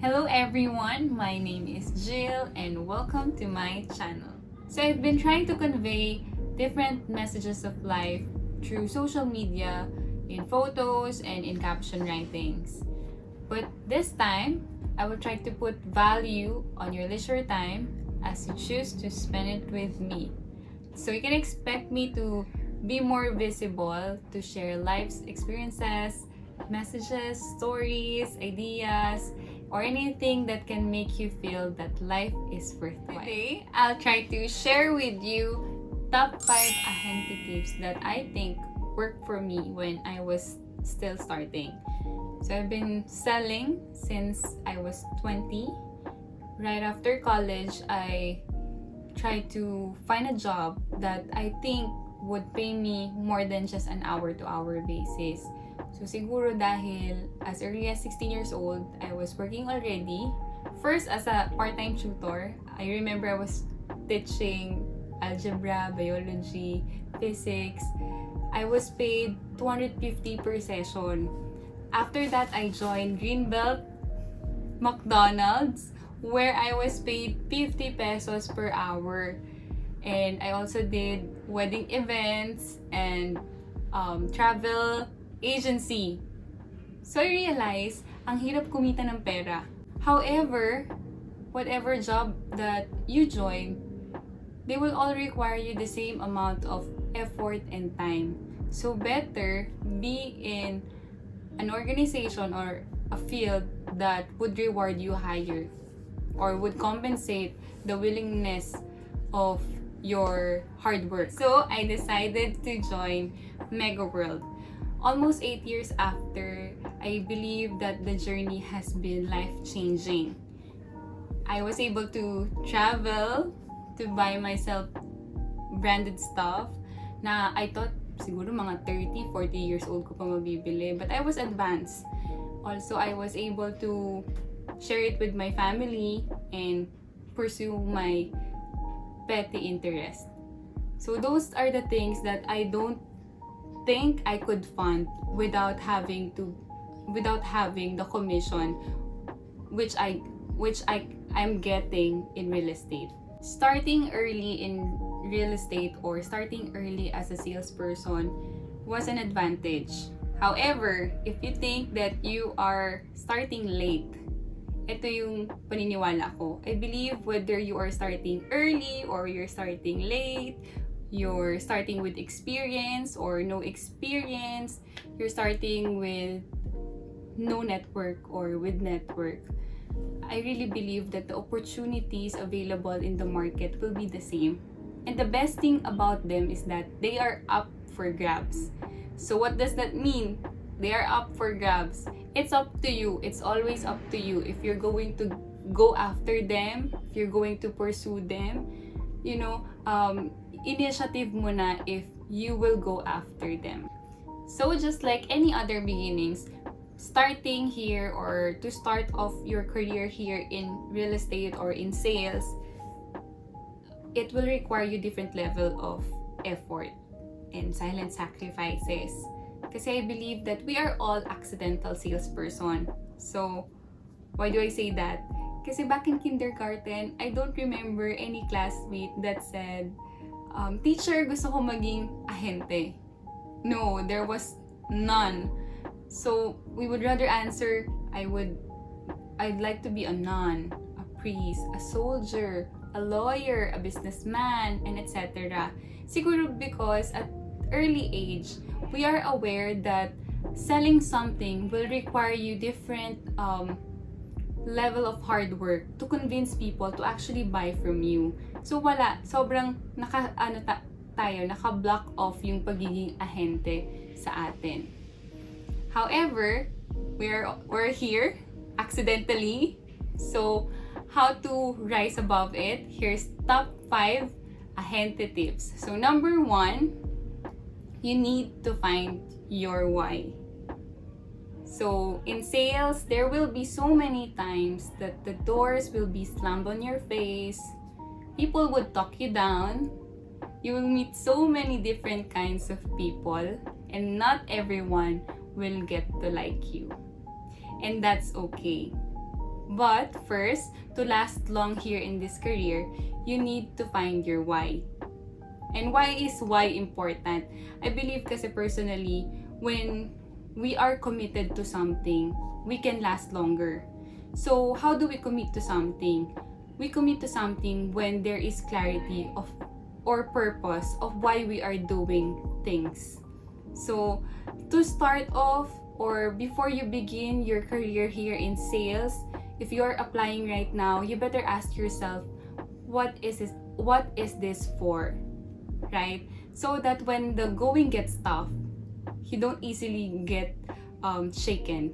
Hello everyone, my name is Jill and welcome to my channel. So I've been trying to convey different messages of life through social media, in photos, and in caption writings. But this time, I will try to put value on your leisure time as you choose to spend it with me. So you can expect me to be more visible, to share life's experiences, messages, stories, ideas, or anything that can make you feel that life is worthwhile. Today, I'll try to share with you top 5 Ahente tips that I think worked for me when I was still starting. So I've been selling since I was 20. Right after college, I tried to find a job that I think would pay me more than just an hour-to-hour basis. So siguro dahil as early as 16 years old, I was working already. First as a part-time tutor. I remember I was teaching algebra, biology, physics. I was paid 250 per session. After that, I joined Greenbelt McDonald's where I was paid 50 pesos per hour. And I also did wedding events and travel agency. So I realized, ang hirap kumita ng pera. However, whatever job that you join, they will all require you the same amount of effort and time. So better be in an organization or a field that would reward you higher or would compensate the willingness of your hard work. So I decided to join Mega World. Almost 8 years after, I believe that the journey has been life-changing. I was able to travel, to buy myself branded stuff na I thought siguro mga 30, 40 years old ko pa mabibili. But I was advanced. Also, I was able to share it with my family and pursue my petty interest. So those are the things that I don't think I could fund without having the commission which I'm getting in real estate. Starting early in real estate or starting early as a salesperson was an advantage. However, if you think that you are starting late, ito yung paniniwala ko. I believe whether you are starting early or you're starting late, you're starting with experience or no experience, you're starting with no network or with network, I really believe that the opportunities available in the market will be the same. And the best thing about them is that they are up for grabs. So what does that mean? They are up for grabs. It's up to you. It's always up to you. If you're going to go after them, if you're going to pursue them, initiative mo na if you will go after them. So just like any other beginnings, starting here or to start off your career here in real estate or in sales, it will require you different level of effort and silent sacrifices. Kasi I believe that we are all accidental salesperson. So, why do I say that? Kasi back in kindergarten, I don't remember any classmate that said, teacher, gusto ko maging ahente. No, there was none. So, we would rather answer, I'd like to be a nun, a priest, a soldier, a lawyer, a businessman, and etc. Siguro because at early age, we are aware that selling something will require you different level of hard work to convince people to actually buy from you. So sobrang naka-block off yung pagiging ahente sa atin. However, we're here accidentally. So how to rise above it? Here's top 5 ahente tips. So number 1, you need to find your why. So in sales, there will be so many times that the doors will be slammed on your face. People would talk you down. You will meet so many different kinds of people, and not everyone will get to like you. And that's okay. But first, to last long here in this career, you need to find your why. And why is why important? I believe kasi personally, when we are committed to something, we can last longer. So, how do we commit to something? We commit to something when there is clarity of or purpose of why we are doing things. So, to start off or before you begin your career here in sales, if you're applying right now, you better ask yourself, what is this for? Right? So that when the going gets tough, you don't easily get shaken.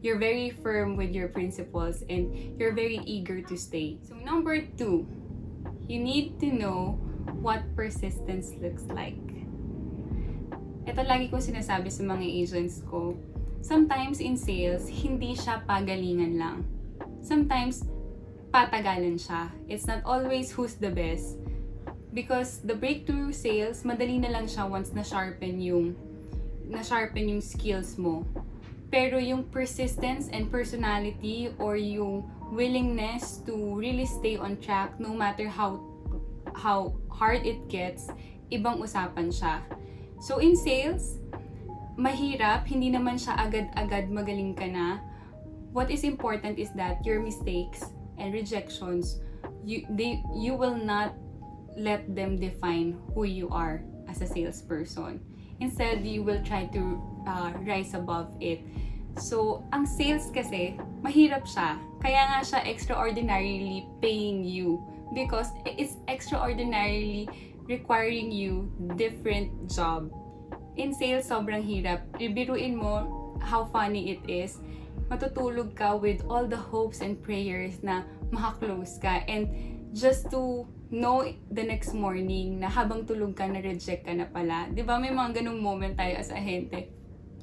You're very firm with your principles and you're very eager to stay. So number 2, you need to know what persistence looks like. Ito lagi ko sinasabi sa mga agents ko. Sometimes in sales, hindi siya pagalingan lang. Sometimes, patagalan siya. It's not always who's the best. Because the breakthrough sales, madali na lang siya once na-sharpen yung skills mo. Pero yung persistence and personality or yung willingness to really stay on track no matter how hard it gets, ibang usapan siya. So in sales, mahirap, hindi naman siya agad-agad magaling ka na. What is important is that your mistakes and rejections, you will not let them define who you are as a salesperson. Instead, you will try to rise above it. So, ang sales kasi, mahirap siya. Kaya nga siya extraordinarily paying you because it's extraordinarily requiring you different job. In sales, sobrang hirap. Biruin mo how funny it is. Matutulog ka with all the hopes and prayers na makaklose ka and just to know the next morning na habang tulog ka, na-reject ka na pala. Diba may mga ganung moment tayo as ahente.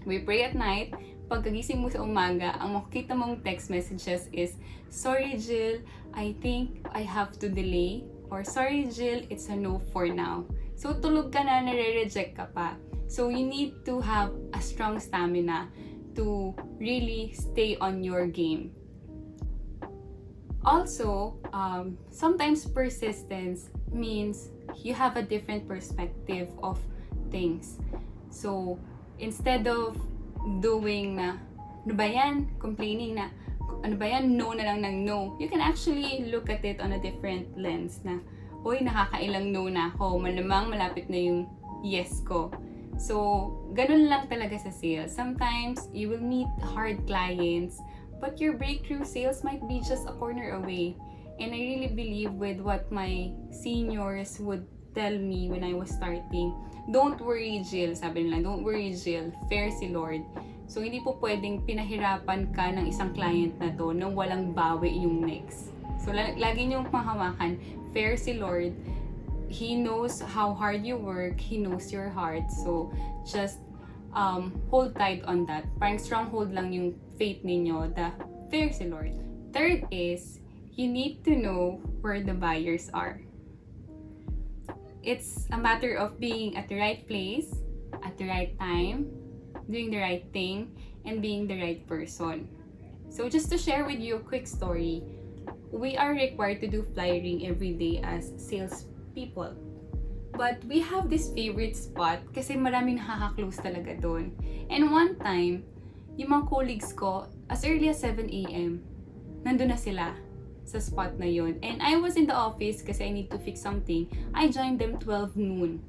We pray at night, pagkagising mo sa umaga, ang makikita mong text messages is, "Sorry Jill, I think I have to delay," or "Sorry Jill, it's a no for now." So tulog ka na, nare-reject ka pa. So you need to have a strong stamina to really stay on your game. Also, sometimes persistence means you have a different perspective of things. So, instead of doing na, ano ba yan? Complaining na, ano ba yan? No na lang ng no. You can actually look at it on a different lens na, uy, nakakailang no na ako. Malamang malapit na yung yes ko. So, ganun lang talaga sa sales. Sometimes, you will meet hard clients, but your breakthrough sales might be just a corner away. And I really believe with what my seniors would tell me when I was starting, don't worry, Jill. Sabi nila, don't worry, Jill. Fair si Lord. So, hindi po pwedeng pinahirapan ka ng isang client na to nang walang bawi yung next. So, lagi niyong mahawakan, fair si Lord. He knows how hard you work. He knows your heart. So, just hold tight on that. Parang stronghold lang yung faith ninyo. The fair si Lord. Third is, you need to know where the buyers are. It's a matter of being at the right place, at the right time, doing the right thing, and being the right person. So, just to share with you a quick story, we are required to do flyering every day as sales people. But we have this favorite spot kasi maraming nakaka-close talaga doon. And one time, yung mga colleagues ko, as early as 7 a.m., nandun na sila sa spot na yun. And I was in the office kasi I need to fix something. I joined them 12 noon.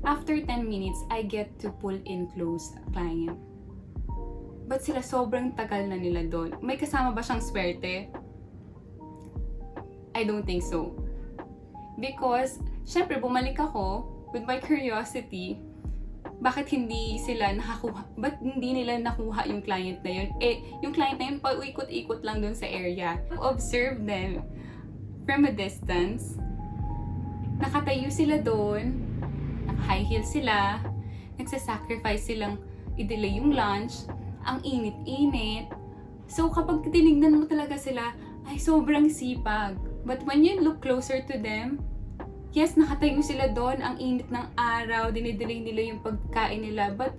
After 10 minutes, I get to pull in close a client. But sila sobrang tagal na nila doon. May kasama ba siyang swerte? I don't think so. Because, syempre, bumalik ako with my curiosity, bakit hindi nila nakuha yung client na yun? Yung client na yun, paikot-ikot lang dun sa area. Observe them from a distance. Nakatayo sila dun, naka-high heels sila, nagsasacrifice silang i-delay yung lunch, ang init-init. So, kapag tinignan mo talaga sila, ay sobrang sipag. But when you look closer to them, yes, nakatayo sila doon, ang init ng araw, dinidelay nila yung pagkain nila, but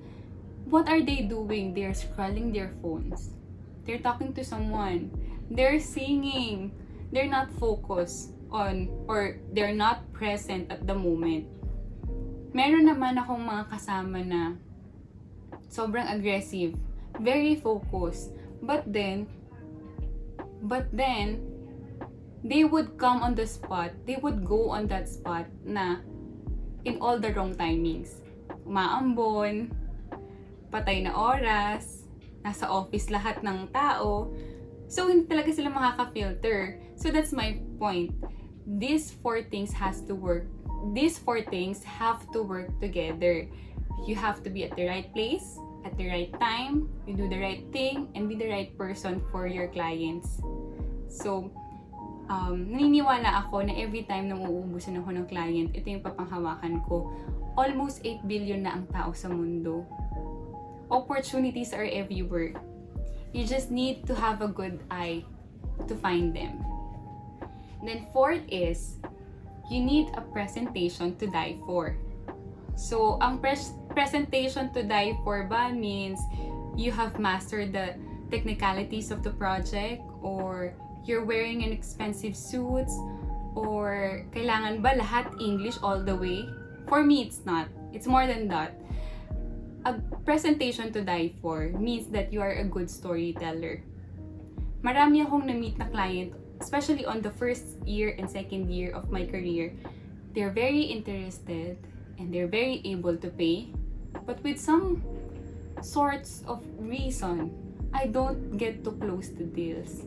what are they doing? They're scrolling their phones. They're talking to someone. They're singing. They're not focused on, or they're not present at the moment. Meron naman akong mga kasama na sobrang aggressive, very focused, but then, they would come on the spot, they would go on that spot na in all the wrong timings. Umaambon, patay na oras, nasa office lahat ng tao, so hindi talaga sila makaka-filter. So that's my point. These four things have to work together. You have to be at the right place, at the right time, you do the right thing, and be the right person for your clients. So, naniniwala ako na every time na mauubusan ako ng client, ito yung papanghawakan ko. Almost 8 billion na ang tao sa mundo. Opportunities are everywhere. You just need to have a good eye to find them. Then fourth is, you need a presentation to die for. So, ang presentation to die for ba means you have mastered the technicalities of the project, or you're wearing an expensive suits, or kailangan ba lahat English all the way? For me, it's not. It's more than that. A presentation to die for means that you are a good storyteller. Marami akong na-meet na client, especially on the first year and second year of my career. They're very interested and they're very able to pay, but with some sorts of reason, I don't get to close the deals.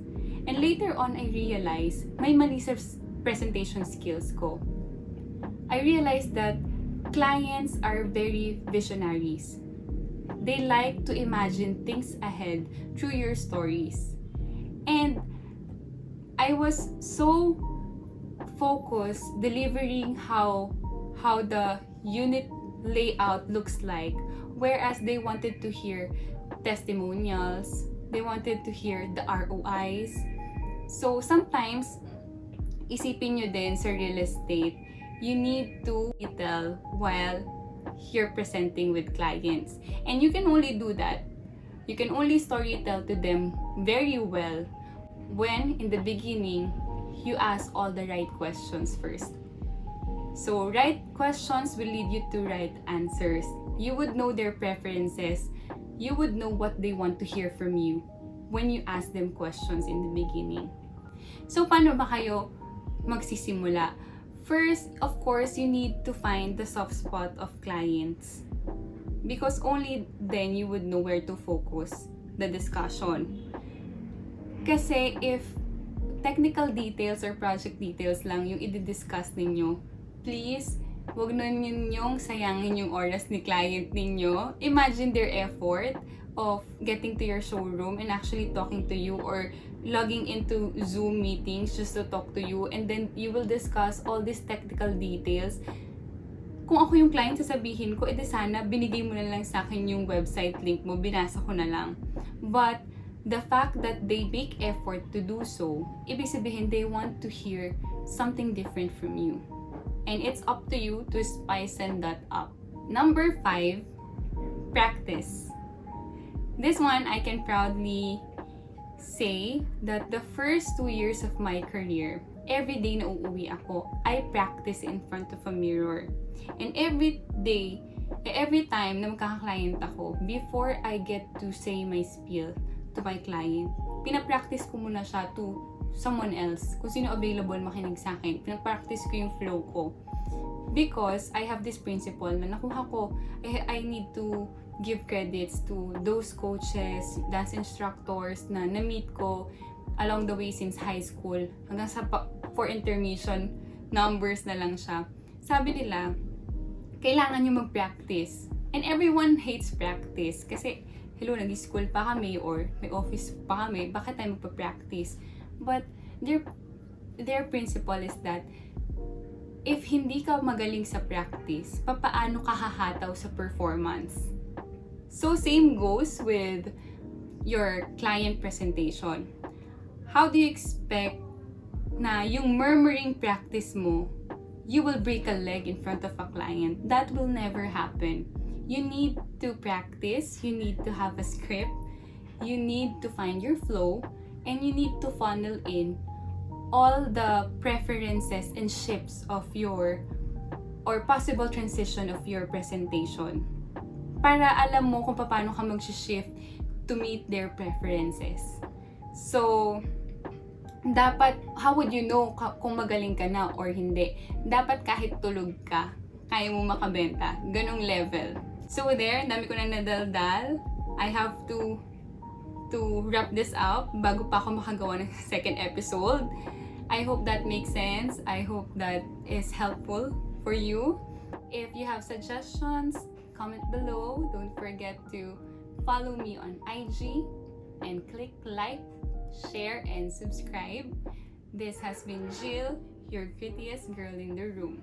And later on, I realized may mali sa presentation skills ko. I realized that clients are very visionaries. They like to imagine things ahead through your stories. And I was so focused delivering how the unit layout looks like, whereas they wanted to hear testimonials, they wanted to hear the ROIs. So sometimes, isipin nyo din sa real estate, you need to tell while you're presenting with clients. And you can only do that. You can only storytell to them very well when in the beginning, you ask all the right questions first. So right questions will lead you to right answers. You would know their preferences. You would know what they want to hear from you when you ask them questions in the beginning. So paano ba kayo magsisimula? First, of course, you need to find the soft spot of clients, because only then you would know where to focus the discussion. Kasi if technical details or project details lang yung i-discuss ninyo, please, wag na ninyong sayangin yung oras ni client ninyo. Imagine their effort of getting to your showroom and actually talking to you, or logging into Zoom meetings just to talk to you, and then you will discuss all these technical details. Kung ako yung client, sasabihin ko, edi sana binigay mo na lang sa akin yung website link mo, binasa ko na lang. But the fact that they make effort to do so, ibig sabihin they want to hear something different from you. And it's up to you to spicen that up. Number 5, practice. This one, I can proudly say that the first 2 years of my career, every day na uuwi ako, I practice in front of a mirror. And every day, every time na magkaka-client ako, before I get to say my spiel to my client, pinapractice ko muna siya to someone else. Kung sino available makinig sa akin, pinapractice ko yung flow ko. Because I have this principle na nakuha ko, I need to give credits to those coaches, dance instructors na na-meet ko along the way since high school. Hanggang sa for intermission, numbers na lang siya. Sabi nila, kailangan nyo mag-practice. And everyone hates practice. Kasi, hello, nag-school pa kami or may office pa kami, bakit tayo magpa-practice? But their principle is that if hindi ka magaling sa practice, papaano ka hahataw sa performance? So same goes with your client presentation. How do you expect na yung murmuring practice mo, you will break a leg in front of a client? That will never happen. You need to practice, you need to have a script, you need to find your flow, and you need to funnel in all the preferences and shifts of your or possible transition of your presentation para alam mo kung paano ka mag-shift to meet their preferences. So, dapat, how would you know kung magaling ka na or hindi? Dapat kahit tulog ka, kaya mo makabenta. Ganong level. So there, dami ko na nadaldal. I have to wrap this up bago pa ako makagawa ng second episode. I hope that makes sense. I hope that is helpful for you. If you have suggestions, comment below. Don't forget to follow me on IG and click like, share, and subscribe. This has been Jill, your prettiest girl in the room.